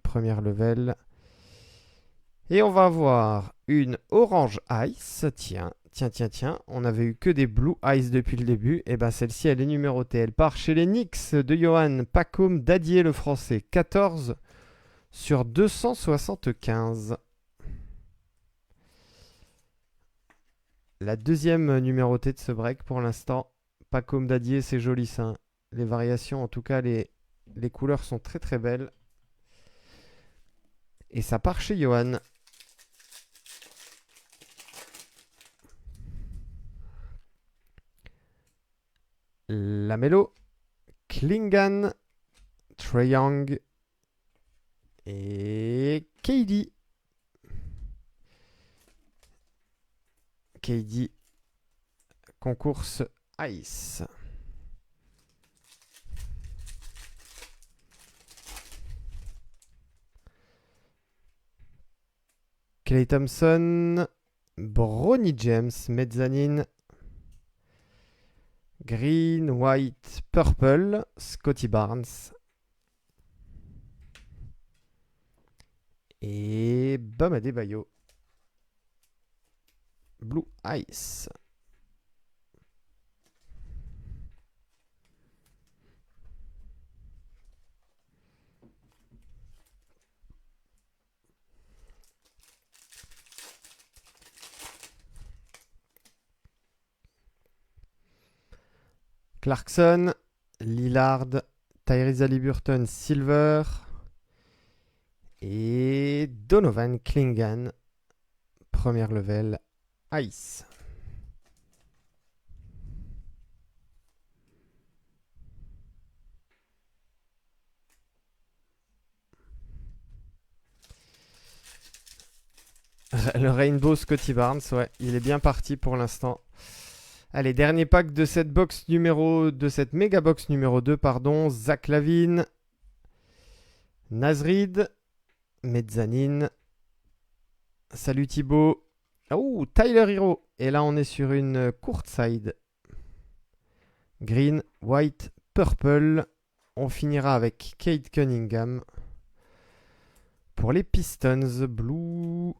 première level. Et on va avoir une Orange Ice. Tiens, on avait eu que des Blue Ice depuis le début. Et ben celle-ci, elle est numérotée. Elle part chez les Knicks de Johan Pacôme Dadier, le français. 14 sur 275. La deuxième numérotée de ce break pour l'instant. Pacôme Dadier, c'est joli ça. Les variations, en tout cas, les couleurs sont très très belles. Et ça part chez Johan. Lamelo, Klingan, Trae Young et KD. KD, concours Ice. Klay Thompson, Bronny James, Mezzanine, Green, White, Purple, Scotty Barnes et Bam Adebayo, Blue Ice. Clarkson, Lillard, Tyrese Haliburton, Silver et Donovan Klingan, première level, Ice. Le Rainbow Scotty Barnes, ouais, il est bien parti pour l'instant. Allez, dernier pack de cette méga box numéro 2, pardon. Zach Lavine, Nazrid, Mezzanine. Salut Thibaut. Oh, Tyler Hero. Et là, on est sur une courtside. Green, white, purple. On finira avec Kate Cunningham. Pour les Pistons, blue,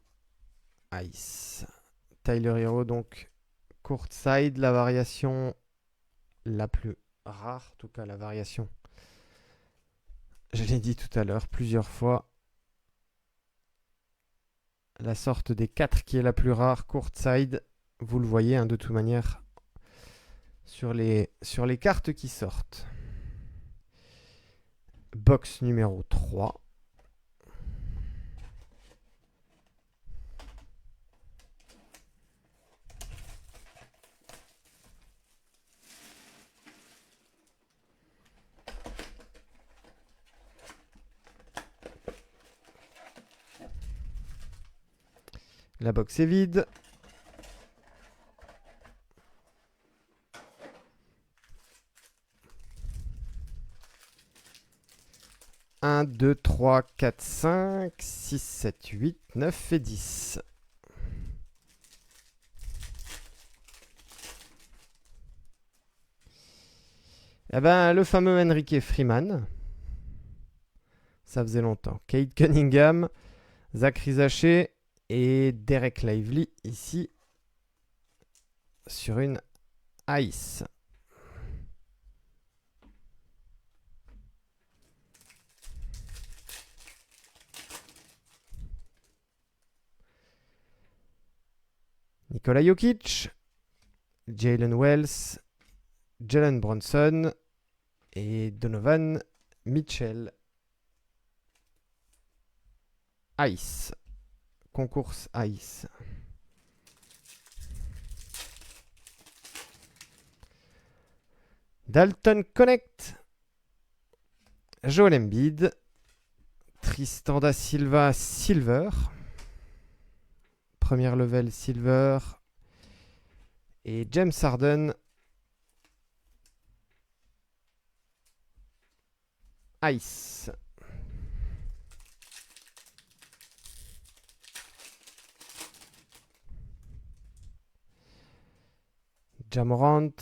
ice. Tyler Hero, donc courtside, la variation la plus rare, en tout cas la variation, je l'ai dit tout à l'heure plusieurs fois, la sorte des 4 qui est la plus rare, courtside, vous le voyez hein, de toute manière sur les cartes qui sortent. Box numéro 3. La box est vide. Un, 2, 3, 4, 5, 6, 7, 8, 9 et 10. Eh ben, le fameux Enrique Freeman. Ça faisait longtemps. Kate Cunningham, Zachary Zaché et Derek Lively ici sur une Ice. Nikola Jokic, Jalen Wells, Jalen Bronson et Donovan Mitchell. Ice. Concours Ice. Dalton Connect. Joel Embiid. Tristan da Silva Silver. Première level Silver. Et James Harden. Ice. Ja Morant.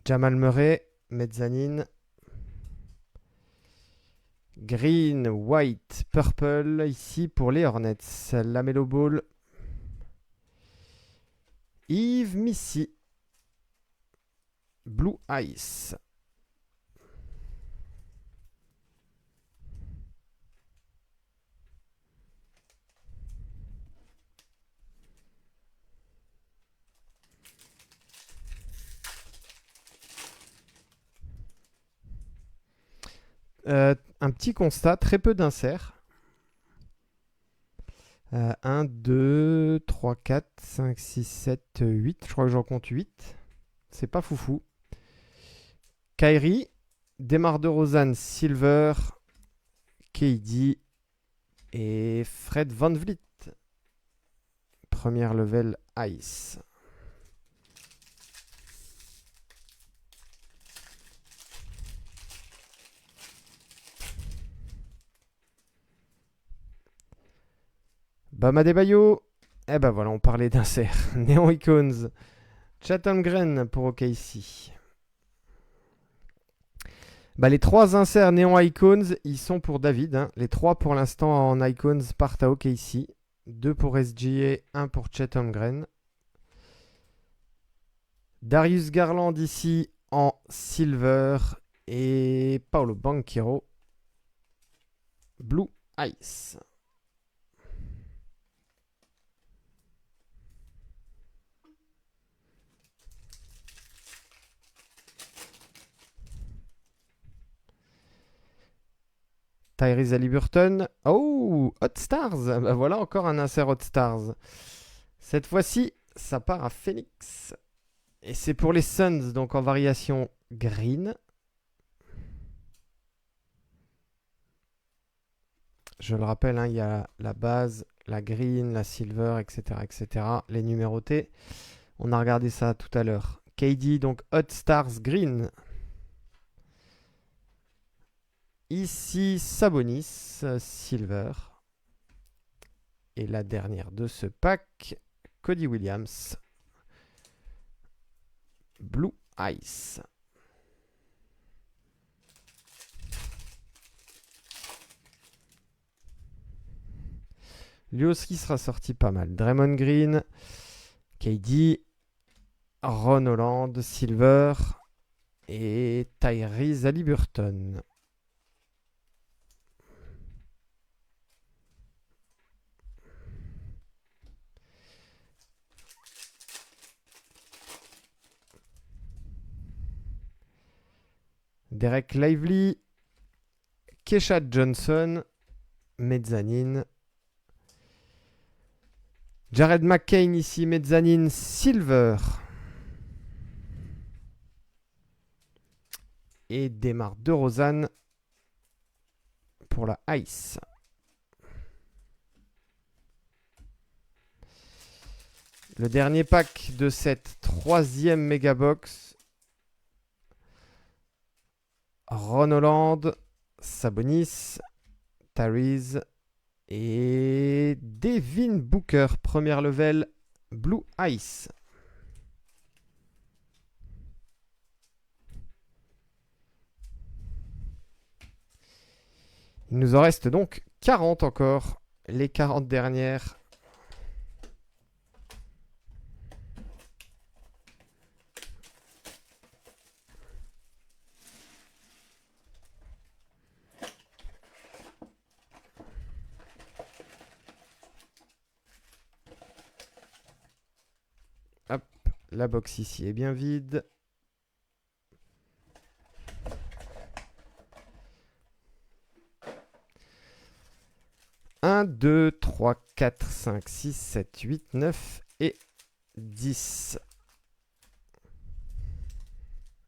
Jamal Murray. Mezzanine. Green, white, purple. Ici pour les Hornets. Lamelo Ball. Yves Missy. Blue Ice. Un petit constat, très peu d'inserts. 1, 2, 3, 4, 5, 6, 7, 8. Je crois que j'en compte 8. C'est pas foufou. Kyrie, Demar DeRozan Silver, KD et Fred VanVleet. Première level Ice. Bam Adebayo. Eh ben voilà, on parlait d'insert. Neon Icons. Chatham Green pour OKC. Bah, les 3 inserts Neon Icons, ils sont pour David. Hein. Les 3 pour l'instant en Icons partent à OKC. 2 pour SGA, 1 pour Chatham Green. Darius Garland ici en Silver. Et Paolo Banchero. Blue Ice. Tyrese Haliburton. Oh, Hot Stars. Bah voilà encore un insert Hot Stars. Cette fois-ci, ça part à Phoenix. Et c'est pour les Suns, donc en variation green. Je le rappelle, hein, il y a la base, la green, la silver, etc., etc. Les numérotés. On a regardé ça tout à l'heure. KD, donc Hot Stars green. Ici, Sabonis, silver. Et la dernière de ce pack, Cody Williams, Blue Ice. Lui aussi sera sorti pas mal. Draymond Green, KD, Ron Holland, silver. Et Tyrese Haliburton. Derek Lively, Kesha Johnson, mezzanine. Jared McCain ici, mezzanine, silver. Et Demar DeRozan pour la Ice. Le dernier pack de cette 3e Megabox. Ron Holland, Sabonis, Tyrese et Devin Booker, première level, Blue Ice. Il nous en reste donc 40 encore, les 40 dernières. Hop, la box ici est bien vide. Un, 2, 3, 4, 5, 6, 7, 8, 9 et 10.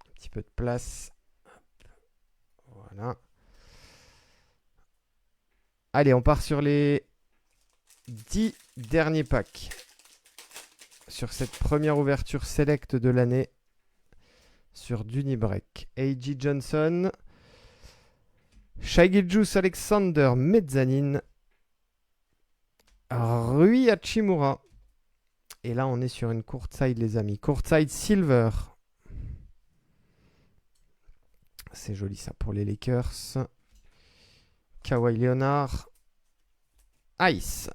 Un petit peu de place. Voilà. Allez, on part sur les 10 derniers packs. Sur cette première ouverture select de l'année. Sur Dunibreak. A.J. Johnson. Shai Gilgeous-Alexander Mezzanine. Rui Hachimura. Et là, on est sur une courtside, les amis. Courtside Silver. C'est joli ça pour les Lakers. Kawhi Leonard. Ice.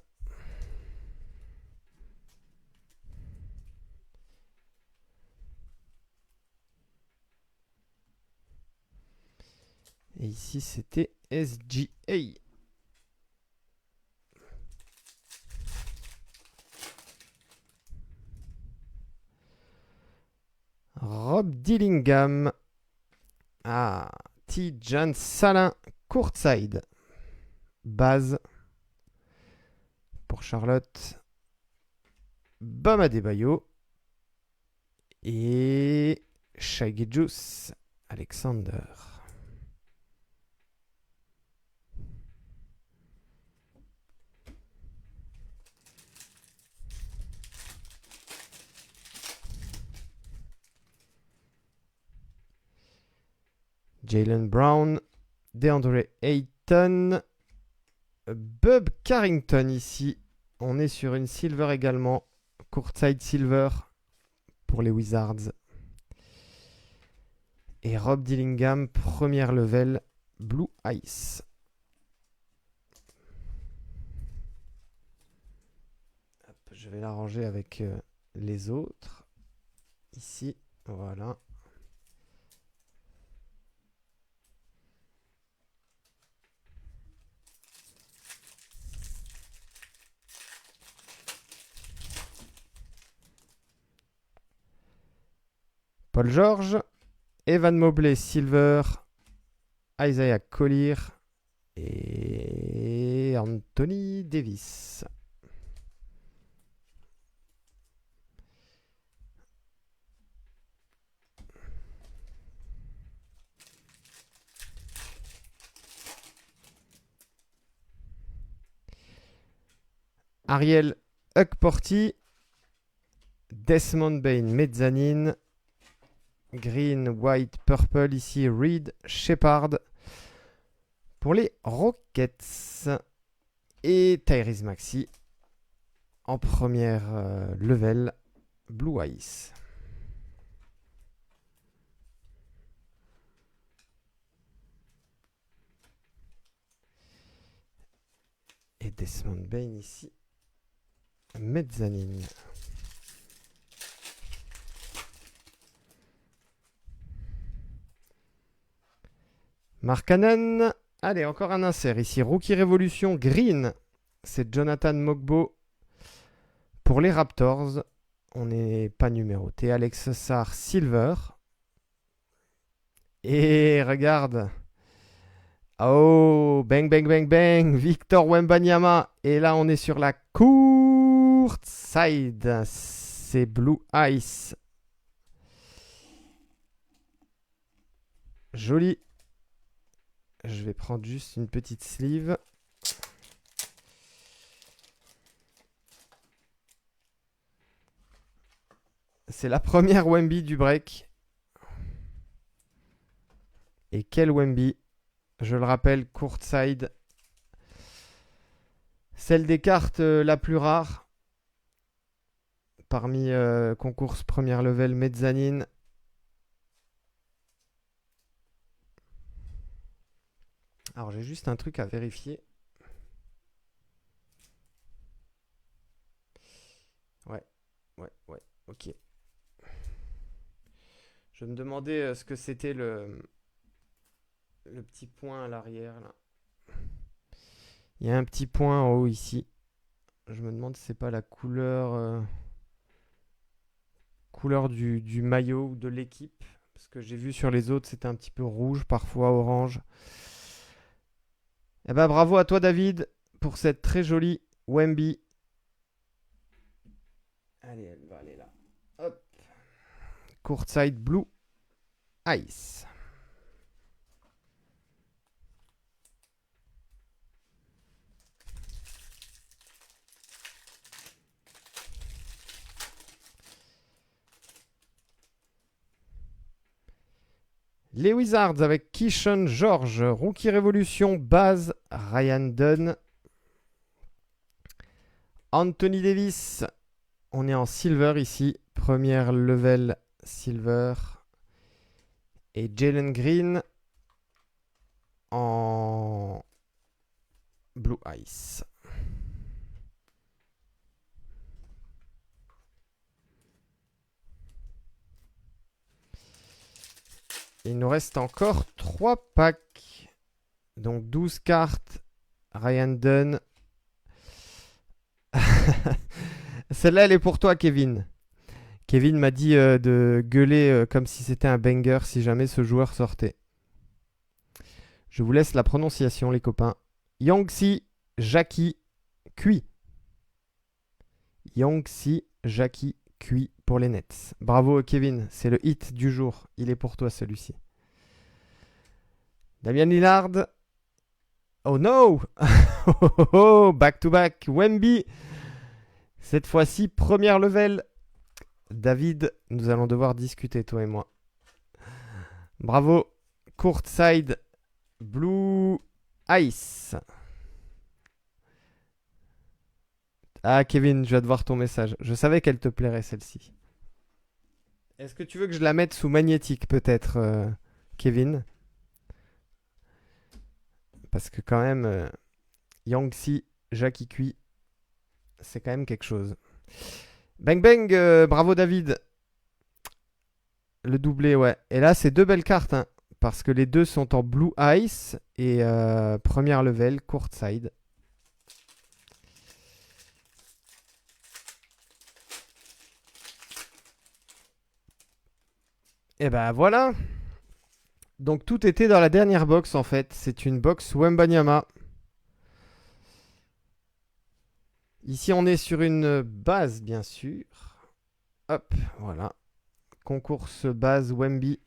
Et ici, c'était SGA. Rob Dillingham. Ah, Tijan Salin, courtside. Base pour Charlotte. Bam Adebayo. Et Shai Gilgeous-Alexander. Jaylen Brown, DeAndre Ayton, Bub Carrington ici. On est sur une silver également. Courtside silver pour les Wizards. Et Rob Dillingham, première level, Blue Ice. Hop, je vais l'arranger avec les autres. Ici, voilà. Paul George, Evan Mobley Silver, Isaiah Collier et Anthony Davis. Ariel Huckporty, Desmond Bain Mezzanine, Green, White, Purple, ici Reed, Shepard pour les Rockets et Tyrese Maxey en première level, Blue Ice. Et Desmond Bain ici, Mezzanine. Markkanen. Allez, encore un insert ici. Rookie Révolution Green. C'est Jonathan Mogbo pour les Raptors. On n'est pas numéroté. Alex Sarr Silver. Et regarde. Oh, bang, bang, bang, bang. Victor Wembanyama. Et là, on est sur la courte side. C'est Blue Ice. Joli. Je vais prendre juste une petite sleeve. C'est la première Wemby du break. Et quel Wemby. Je le rappelle, courtside. Celle des cartes la plus rare. Parmi concours première level mezzanine. Alors j'ai juste un truc à vérifier. Ouais, ok. Je me demandais ce que c'était le petit point à l'arrière là. Il y a un petit point en haut ici. Je me demande si c'est pas la couleur du maillot ou de l'équipe. Parce que j'ai vu sur les autres, c'était un petit peu rouge, parfois orange. Eh ben bravo à toi David pour cette très jolie Wemby. Allez, elle va aller là. Hop. Courtside Blue Ice. Les Wizards avec Keyshawn George, Rookie Révolution, base, Ryan Dunn, Anthony Davis. On est en silver ici, première level silver. Et Jalen Green en Blue Ice. Il nous reste encore 3 packs. Donc 12 cartes. Ryan Dunn. Celle-là, elle est pour toi, Kevin. Kevin m'a dit de gueuler comme si c'était un banger si jamais ce joueur sortait. Je vous laisse la prononciation, les copains. Yangsi Jackie Cui. Yangsi Jackie Cui pour les Nets. Bravo, Kevin. C'est le hit du jour. Il est pour toi, celui-ci. Damian Lillard. Oh no. Oh, back to back. Wemby. Cette fois-ci, première level. David, nous allons devoir discuter, toi et moi. Bravo. Courtside Blue Ice. Ah, Kevin, je viens de voir ton message. Je savais qu'elle te plairait, celle-ci. Est-ce que tu veux que je la mette sous magnétique, peut-être, Kevin? Parce que quand même, Yangtze, Jackie Cui, c'est quand même quelque chose. Bang bang, bravo David. Le doublé, ouais. Et là, c'est 2 belles cartes, hein, parce que les deux sont en Blue Ice et première level, courtside. Et ben voilà. Donc tout était dans la dernière box en fait. C'est une box Wembanyama. Ici on est sur une base bien sûr. Hop, voilà. Concours base Wemby.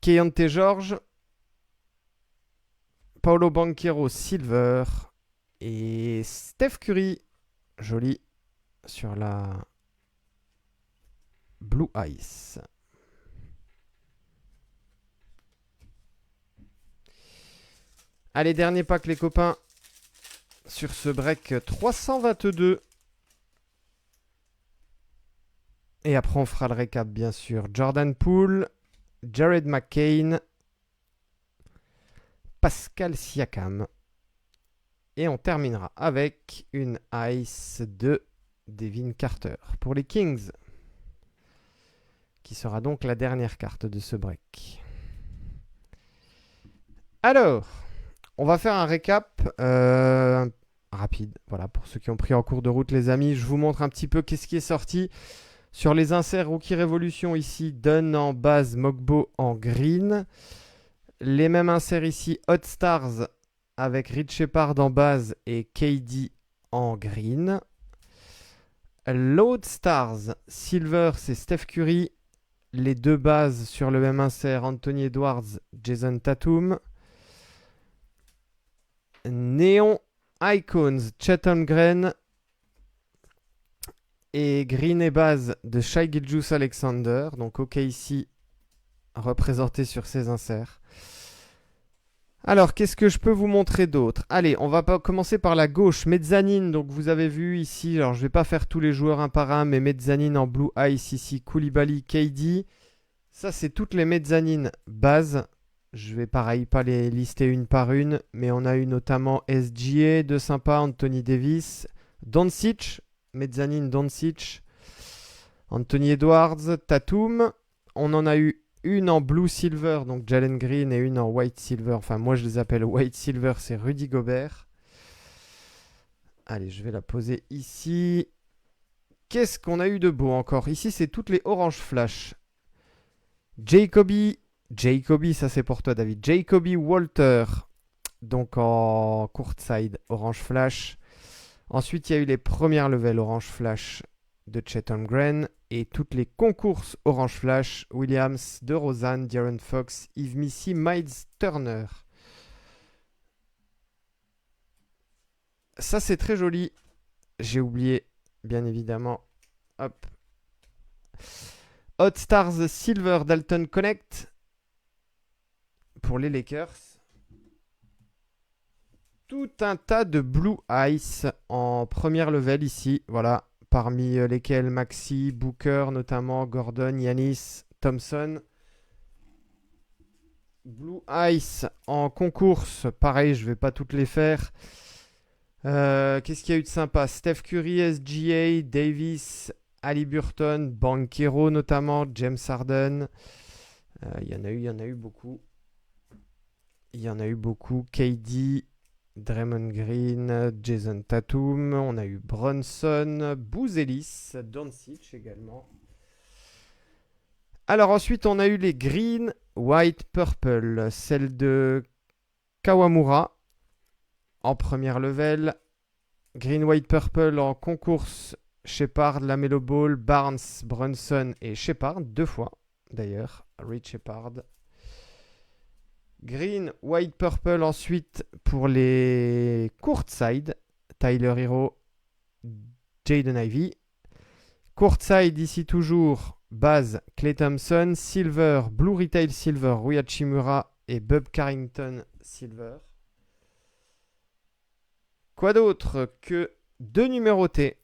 Keyonte George. Paolo Banchero Silver. Et Steph Curry. Joli. Sur la Blue Ice. Allez, dernier pack les copains. Sur ce break 322. Et après on fera le récap bien sûr. Jordan Poole. Jared McCain. Pascal Siakam. Et on terminera avec une Ice de Devin Carter pour les Kings. Qui sera donc la dernière carte de ce break. Alors, on va faire un récap rapide. Voilà, pour ceux qui ont pris en cours de route, les amis, je vous montre un petit peu qu'est-ce qui est sorti. Sur les inserts Rookie Révolution, ici, Dunn en base, Mogbo en green. Les mêmes inserts ici, Hot Stars avec Rich Shepard en base et KD en green. Load Stars, Silver, c'est Steph Curry. les deux bases sur le même insert, Anthony Edwards, Jason Tatum. Néon Icons, Chet Holmgren. Et green et base de Shai Gilgeous-Alexander. Donc OKC représenté sur ces inserts. Alors, qu'est-ce que je peux vous montrer d'autre? Allez, on va commencer par la gauche. Mezzanine, donc vous avez vu ici, alors je ne vais pas faire tous les joueurs un par un, mais Mezzanine en Blue Ice ici, Koulibaly, KD. Ça, c'est toutes les mezzanines bases. Je vais pareil pas les lister une par une, mais on a eu notamment SGA, de sympa, Anthony Davis, Doncic, mezzanine Doncic, Anthony Edwards, Tatum. On en a eu une en blue silver, donc Jalen Green, et une en white silver. Enfin, moi je les appelle white silver, c'est Rudy Gobert. Allez, je vais la poser ici. Qu'est-ce qu'on a eu de beau encore? Ici, c'est toutes les orange flash. Jacoby, ça c'est pour toi, David. Jacoby Walter, donc en courtside, orange flash. Ensuite, il y a eu les premières levels orange flash de Chet Holmgren et toutes les concours orange flash, Williams, DeRozan, De'Aaron Fox, Yves Missy, Miles Turner. Ça, c'est très joli. J'ai oublié, bien évidemment. Hop. Hot Stars Silver Dalton Connect pour les Lakers. Tout un tas de Blue Ice en première level ici. Voilà. Parmi lesquels Maxi, Booker notamment, Gordon, Giannis, Thompson. Blue Ice en concours, pareil, je ne vais pas toutes les faire. Qu'est-ce qu'il y a eu de sympa? Steph Curry, SGA, Davis, Haliburton, Banchero notamment, James Harden. Il y en a eu beaucoup. KD, Draymond Green, Jason Tatum, on a eu Brunson, Bouzelis, Doncic également. Alors ensuite, on a eu les green, white, purple. Celle de Kawamura en première level. Green, white, purple en concours. Shepard, Lamelo Ball, Barnes, Brunson et Shepard. 2 fois d'ailleurs. Rich Shepard. Green, white, purple ensuite pour les courtside. Tyler Hero, Jaden Ivey. Courtside ici toujours. Base, Klay Thompson. Silver, Blue Retail Silver, Rui Hachimura et Bub Carrington Silver. Quoi d'autre que 2 numérotés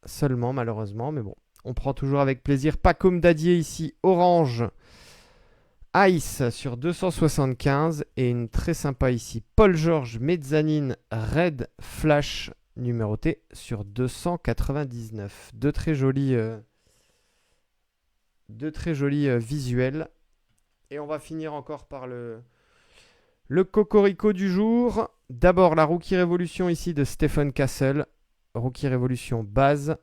seulement malheureusement, mais bon, on prend toujours avec plaisir. Pacom Dadier ici, orange. Ice sur 275 et une très sympa ici, Paul George Mezzanine Red Flash numéroté sur 299. Deux très jolis visuels. Et on va finir encore par le cocorico du jour. D'abord la Rookie Révolution ici de Stephen Castle. Rookie Révolution base.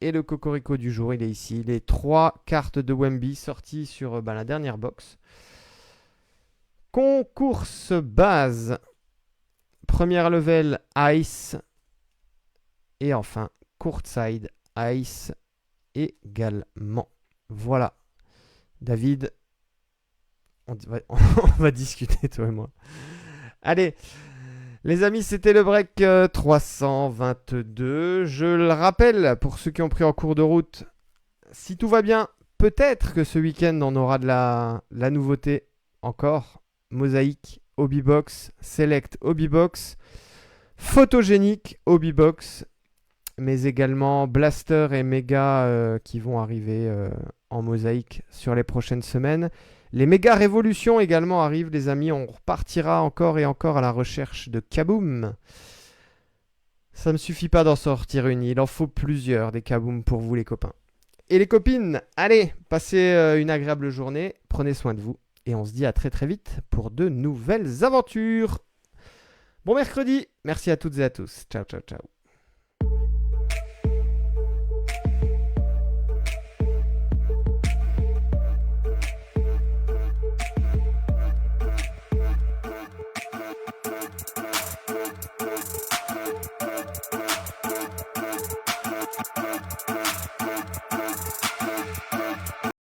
Et le cocorico du jour, il est ici. Les 3 cartes de Wemby sorties sur la dernière box. Concours base. Première level Ice. Et enfin, courtside Ice également. Voilà. David, on va discuter toi et moi. Allez. Les amis, c'était le break 322. Je le rappelle, pour ceux qui ont pris en cours de route, si tout va bien, peut-être que ce week-end, on aura de la nouveauté encore. Mosaïque, Hobbybox, Select Hobbybox, Photogénique Hobbybox, mais également Blaster et Mega qui vont arriver en mosaïque sur les prochaines semaines. Les méga révolutions également arrivent, les amis. On repartira encore et encore à la recherche de Kaboom. Ça ne me suffit pas d'en sortir une. Il en faut plusieurs des Kaboom pour vous, les copains. Et les copines, allez, passez une agréable journée. Prenez soin de vous. Et on se dit à très très vite pour de nouvelles aventures. Bon mercredi. Merci à toutes et à tous. Ciao, ciao, ciao.